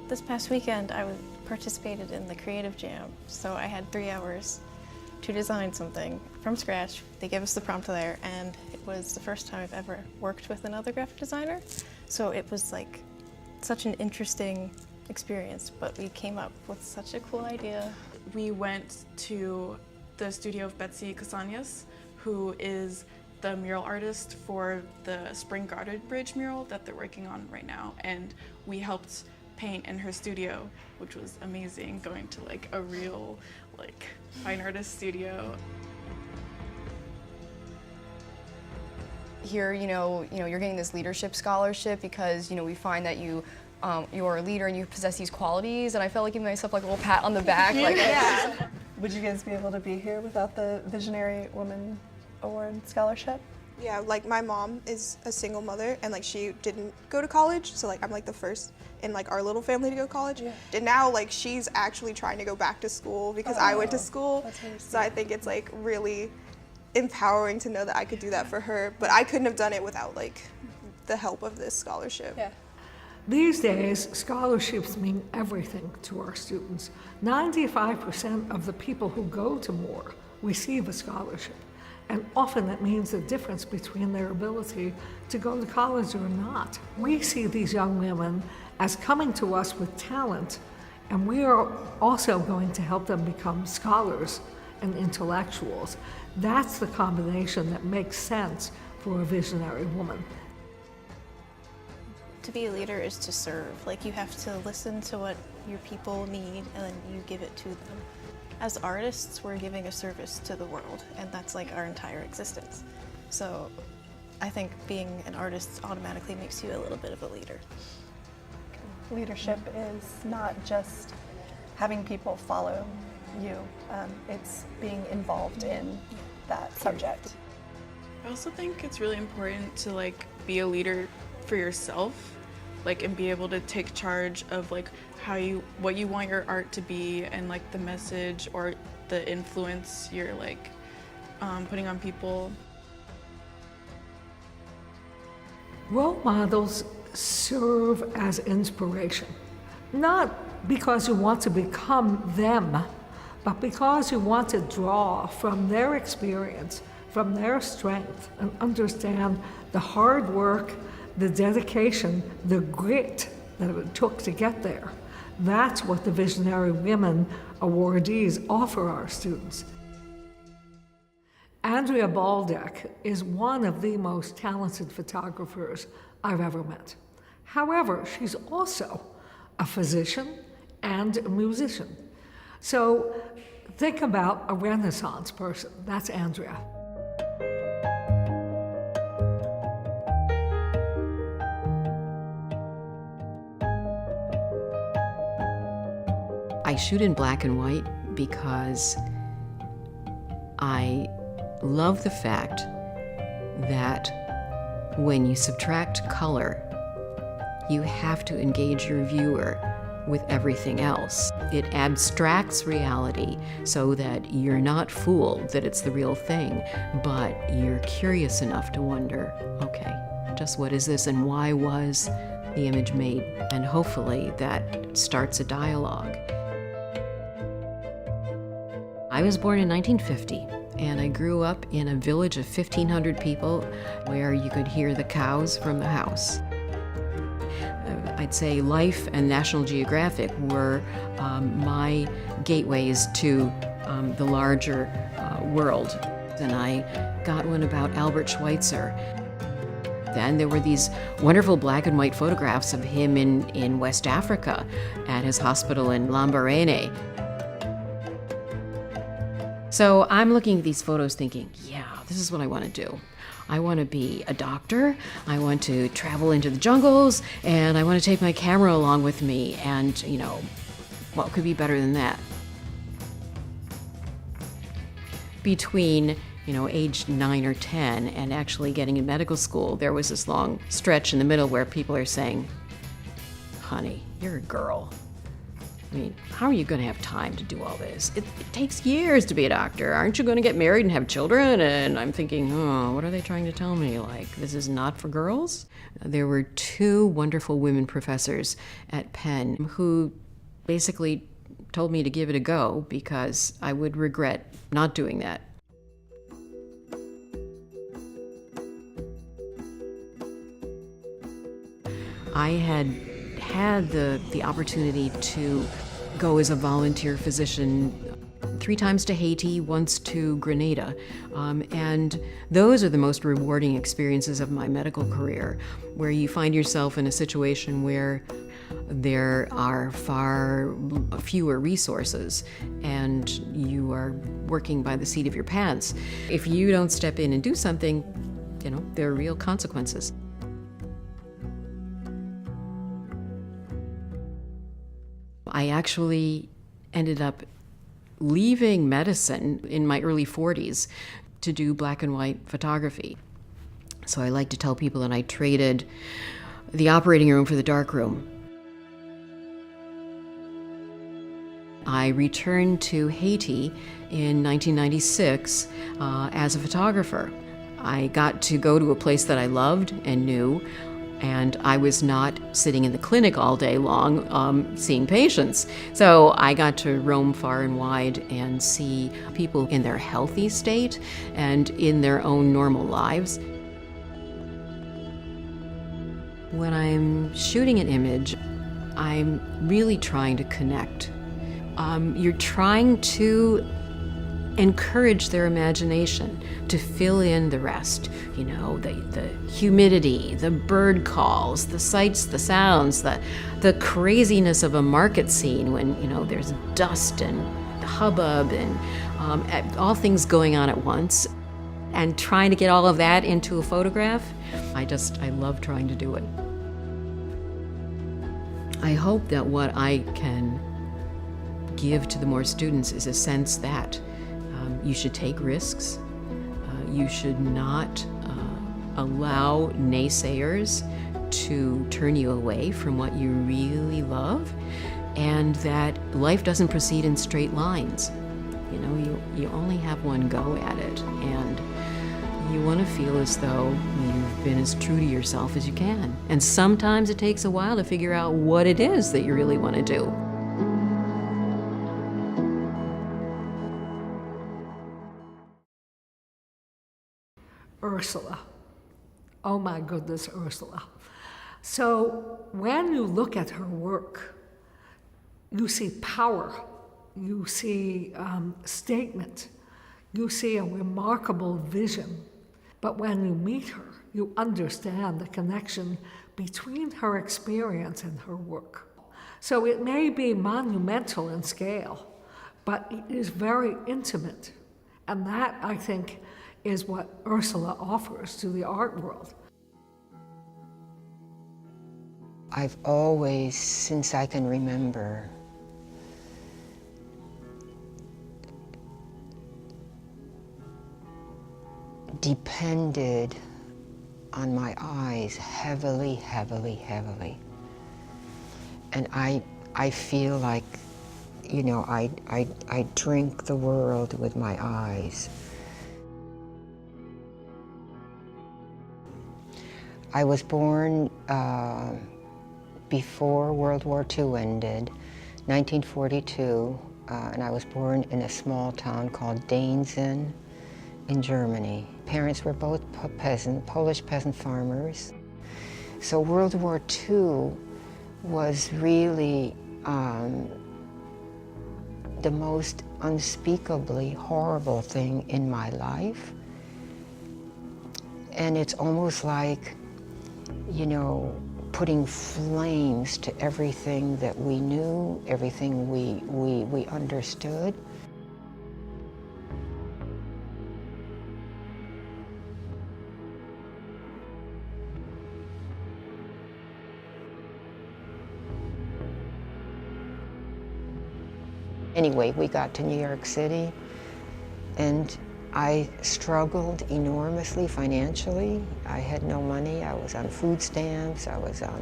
This past weekend, I participated in the Creative Jam, so I had 3 hours to design something from scratch. They gave us the prompt there, and it was the first time I've ever worked with another graphic designer, so it was like such an interesting experience, but we came up with such a cool idea. We went to the studio of Betsy Casañas, who is the mural artist for the Spring Garden Bridge mural that they're working on right now, and we helped paint in her studio, which was amazing, going to like a real fine artist studio. Here, you're getting this leadership scholarship because we find that you're a leader and you possess these qualities, and I felt like giving myself like a little pat on the back. Yeah. Would you guys be able to be here without the Visionary Woman Award Scholarship? Yeah, my mom is a single mother, and she didn't go to college, so I'm the first in our little family to go to college. Yeah. And now she's actually trying to go back to school because I went to school. So I think it's really empowering to know that I could do that for her, but I couldn't have done it without the help of this scholarship. Yeah. These days, scholarships mean everything to our students. 95% of the people who go to Moore receive a scholarship. And often that means the difference between their ability to go to college or not. We see these young women as coming to us with talent, and we are also going to help them become scholars and intellectuals. That's the combination that makes sense for a visionary woman. To be a leader is to serve. You have to listen to what your people need and then you give it to them. As artists, we're giving a service to the world, and that's our entire existence. So I think being an artist automatically makes you a little bit of a leader. Leadership is not just having people follow you, it's being involved in that subject. I also think it's really important to be a leader for yourself, and be able to take charge of what you want your art to be, and the message or the influence you're putting on people. Role models serve as inspiration, not because you want to become them, but because you want to draw from their experience, from their strength, and understand the hard work, the dedication, the grit that it took to get there. That's what the Visionary Women awardees offer our students. Andrea Baldeck is one of the most talented photographers I've ever met. However, she's also a physician and a musician. So think about a Renaissance person. That's Andrea. I shoot in black and white because I love the fact that when you subtract color, you have to engage your viewer with everything else. It abstracts reality so that you're not fooled that it's the real thing, but you're curious enough to wonder, okay, just what is this and why was the image made? And hopefully that starts a dialogue. I was born in 1950, and I grew up in a village of 1,500 people where you could hear the cows from the house. I'd say Life and National Geographic were my gateways to the larger world. And I got one about Albert Schweitzer. Then there were these wonderful black and white photographs of him in West Africa at his hospital in Lambaréné. So I'm looking at these photos thinking, yeah, this is what I want to do. I want to be a doctor, I want to travel into the jungles, and I want to take my camera along with me, and, what could be better than that? Between, age 9 or 10 and actually getting in medical school, there was this long stretch in the middle where people are saying, honey, you're a girl. I mean, how are you going to have time to do all this? It takes years to be a doctor. Aren't you going to get married and have children? And I'm thinking, oh, what are they trying to tell me? Like, this is not for girls? There were two wonderful women professors at Penn who basically told me to give it a go because I would regret not doing that. I had the opportunity to go as a volunteer physician 3 times to Haiti, once to Grenada. And those are the most rewarding experiences of my medical career, where you find yourself in a situation where there are far fewer resources and you are working by the seat of your pants. If you don't step in and do something, there are real consequences. I actually ended up leaving medicine in my early 40s to do black and white photography. So I like to tell people that I traded the operating room for the dark room. I returned to Haiti in 1996 as a photographer. I got to go to a place that I loved and knew, and I was not sitting in the clinic all day long seeing patients. So I got to roam far and wide and see people in their healthy state and in their own normal lives. When I'm shooting an image, I'm really trying to connect. You're trying to encourage their imagination to fill in the rest. The humidity, the bird calls, the sights, the sounds, the craziness of a market scene when, there's dust and hubbub and all things going on at once. And trying to get all of that into a photograph, I love trying to do it. I hope that what I can give to the more students is a sense that you should take risks. You should not allow naysayers to turn you away from what you really love, and that life doesn't proceed in straight lines. You only have one go at it, and you want to feel as though you've been as true to yourself as you can. And sometimes it takes a while to figure out what it is that you really want to do. Ursula. Oh my goodness, Ursula. So when you look at her work, you see power, you see statement, you see a remarkable vision. But when you meet her, you understand the connection between her experience and her work. So it may be monumental in scale, but it is very intimate. And that, I think, is what Ursula offers to the art world. I've always, since I can remember, depended on my eyes heavily, heavily, heavily. And I feel like, I drink the world with my eyes. I was born before World War II ended, 1942, and I was born in a small town called Dainzen in Germany. Parents were both Polish peasant farmers. So World War II was really the most unspeakably horrible thing in my life. And it's almost like, putting flames to everything that we knew, everything we understood. Anyway, we got to New York City, and I struggled enormously financially. I had no money. I was on food stamps. I was on,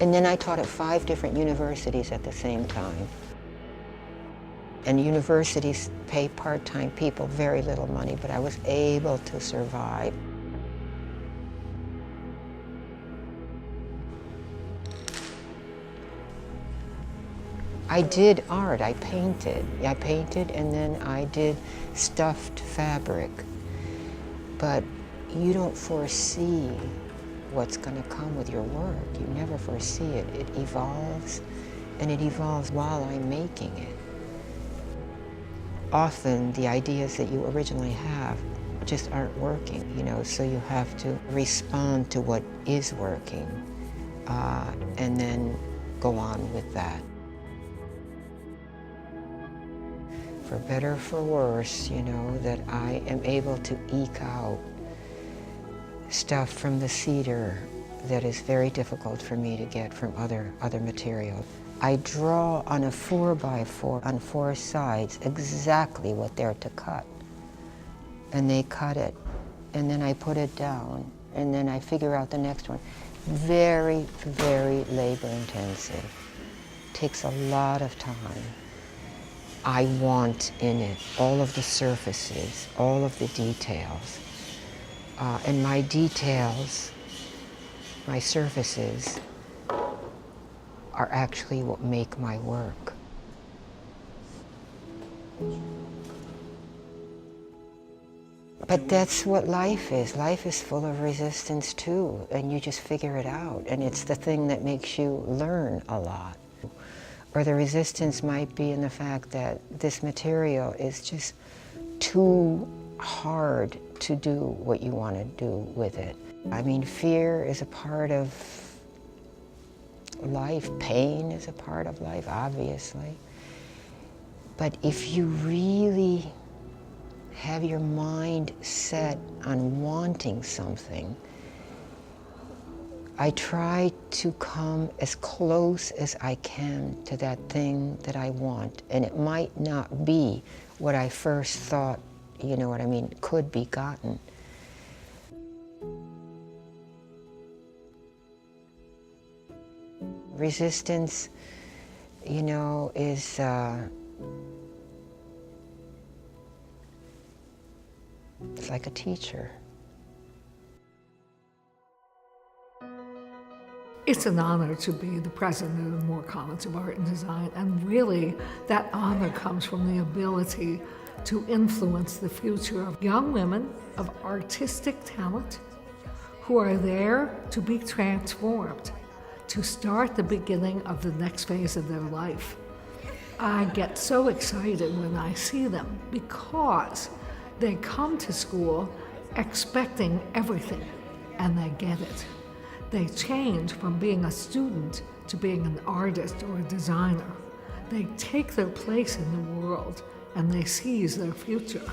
And then I taught at 5 different universities at the same time. And universities pay part-time people very little money, but I was able to survive. I did art, I painted. I painted and then I did stuffed fabric. But you don't foresee what's going to come with your work. You never foresee it. It evolves, and it evolves while I'm making it. Often the ideas that you originally have just aren't working, you know, so you have to respond to what is working and then go on with that. For better or for worse, you know, that I am able to eke out stuff from the cedar that is very difficult for me to get from other material. I draw on a 4x4 on 4 sides exactly what they're to cut. And they cut it, and then I put it down, and then I figure out the next one. Very, very labor intensive. Takes a lot of time. I want in it all of the surfaces, all of the details. And my details, my surfaces, are actually what make my work. But that's what life is. Life is full of resistance too, and you just figure it out. And it's the thing that makes you learn a lot. Or the resistance might be in the fact that this material is just too hard to do what you want to do with it. I mean, fear is a part of life. Pain is a part of life, obviously. But if you really have your mind set on wanting something, I try to come as close as I can to that thing that I want. And it might not be what I first thought, you know what I mean, could be gotten. Resistance, you know, is it's like a teacher. It's an honor to be the president of Moore College of Art and Design, and really that honor comes from the ability to influence the future of young women of artistic talent who are there to be transformed, to start the beginning of the next phase of their life. I get so excited when I see them because they come to school expecting everything, and they get it. They change from being a student to being an artist or a designer. They take their place in the world and they seize their future.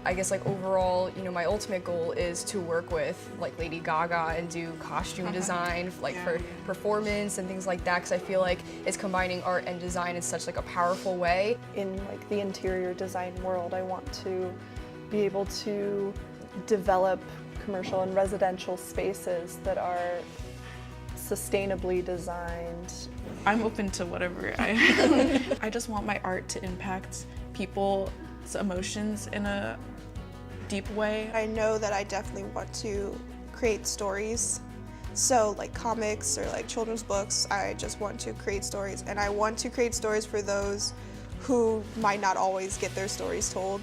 I guess like overall, you know, my ultimate goal is to work with like Lady Gaga and do costume design, like for performance and things like that, because I feel like it's combining art and design in such like a powerful way. In like the interior design world, I want to be able to develop commercial and residential spaces that are sustainably designed. I'm open to whatever. I just want my art to impact people's emotions in a deep way. I know that I definitely want to create stories. So like comics or like children's books, I just want to create stories. And I want to create stories for those who might not always get their stories told.